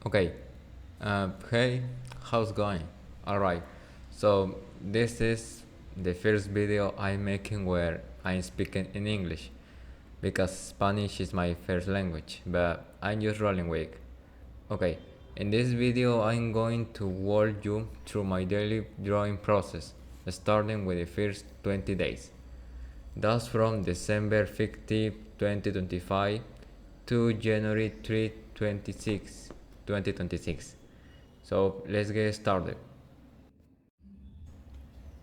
Okay. Hey, how's going? Alright. So this is the first video I'm making where I'm speaking in English because Spanish is my first language, but I'm just rolling with. Okay. In this video I'm going to walk you through my daily drawing process, starting with the first 20 days. That's from December 15, 2025 to January 3, 2026. So let's get started.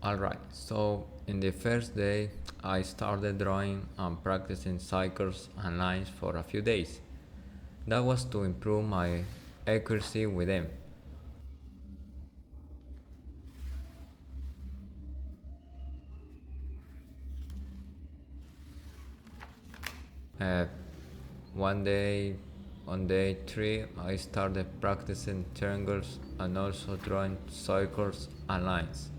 Alright, so in the first day, I started drawing and practicing cycles and lines for a few days. That was to improve my accuracy with them. Uh, One day, on day 3, I started practicing triangles and also drawing circles and lines.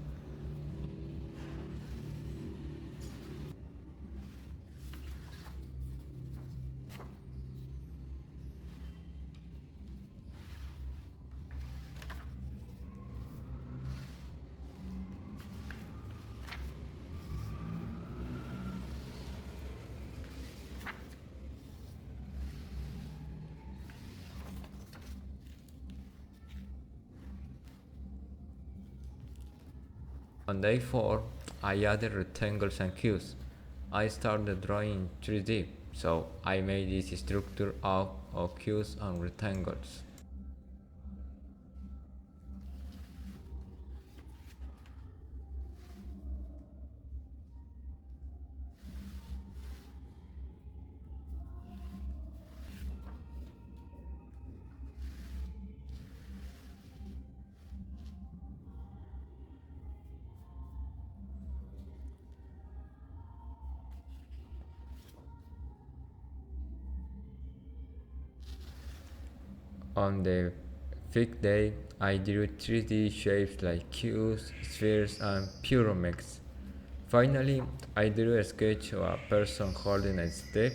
On day 4, I added rectangles and cubes. I started drawing 3D, so I made this structure out of cubes and rectangles. On the 5th day, I drew 3D shapes like cubes, spheres, and pyramids. Finally, I drew a sketch of a person holding a stick.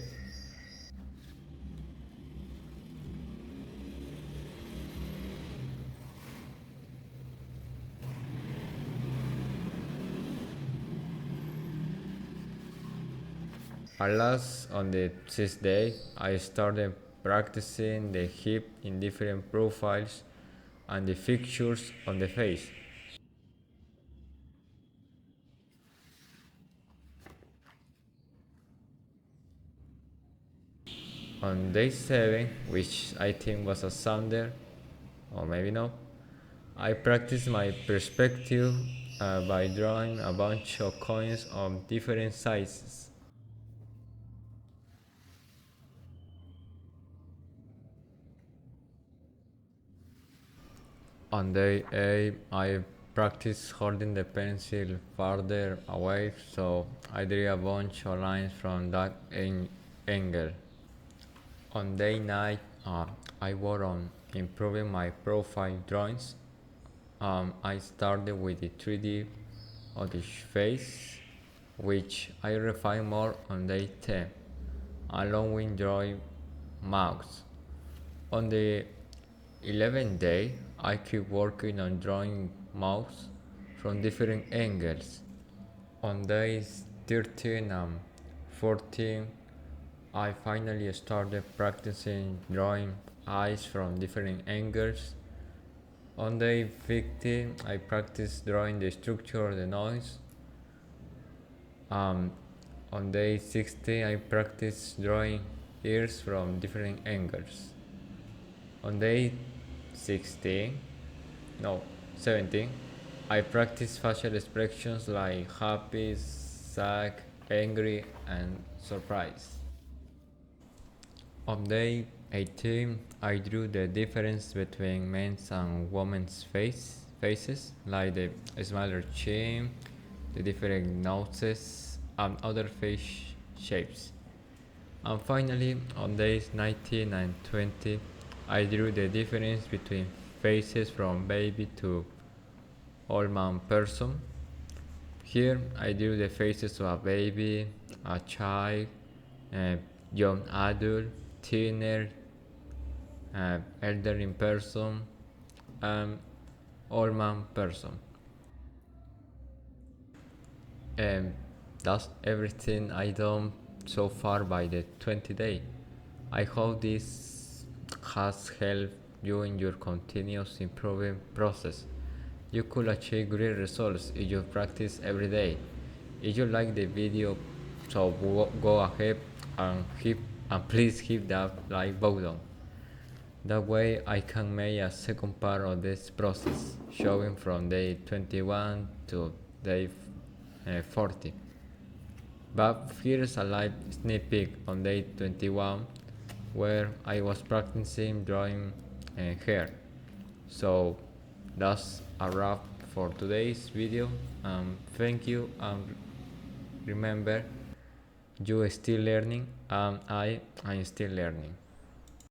At last, on the 6th day, I started practicing the hip in different profiles and the features on the face. On day 7, which I think was a Sunday, or maybe not, I practiced my perspective by drawing a bunch of coins of different sizes. On day 8, I practiced holding the pencil farther away, so I drew a bunch of lines from that angle. On day 9, I worked on improving my profile drawings. I started with the 3D of the face, which I refined more on day 10, along with drawing mouths. On the 11th day, I keep working on drawing mouths from different angles. On days 13 and 14, I finally started practicing drawing eyes from different angles. On day 15, I practiced drawing the structure of the nose. Um, on day 16, I practiced drawing ears from different angles. On day 16, no, 17, I practiced facial expressions like happy, sad, angry, and surprised. On day 18, I drew the difference between men's and women's faces, like the smaller chin, the different noses, and other face shapes. And finally, on days 19 and 20, I drew the difference between faces from baby to old man person. Here, I drew the faces of a baby, a child, a young adult, teenager, elderly person, and old man person. And that's everything I done so far by the 20 day. I hope this has helped you in your continuous improving process. You could achieve great results if you practice every day. If you like the video, so go ahead and please hit that like button. That way I can make a second part of this process, showing from day 21 to day 40. But here's a live sneak peek on day 21 where I was practicing drawing hair. So that's a wrap for today's video. Thank you, and remember, you are still learning and I am still learning.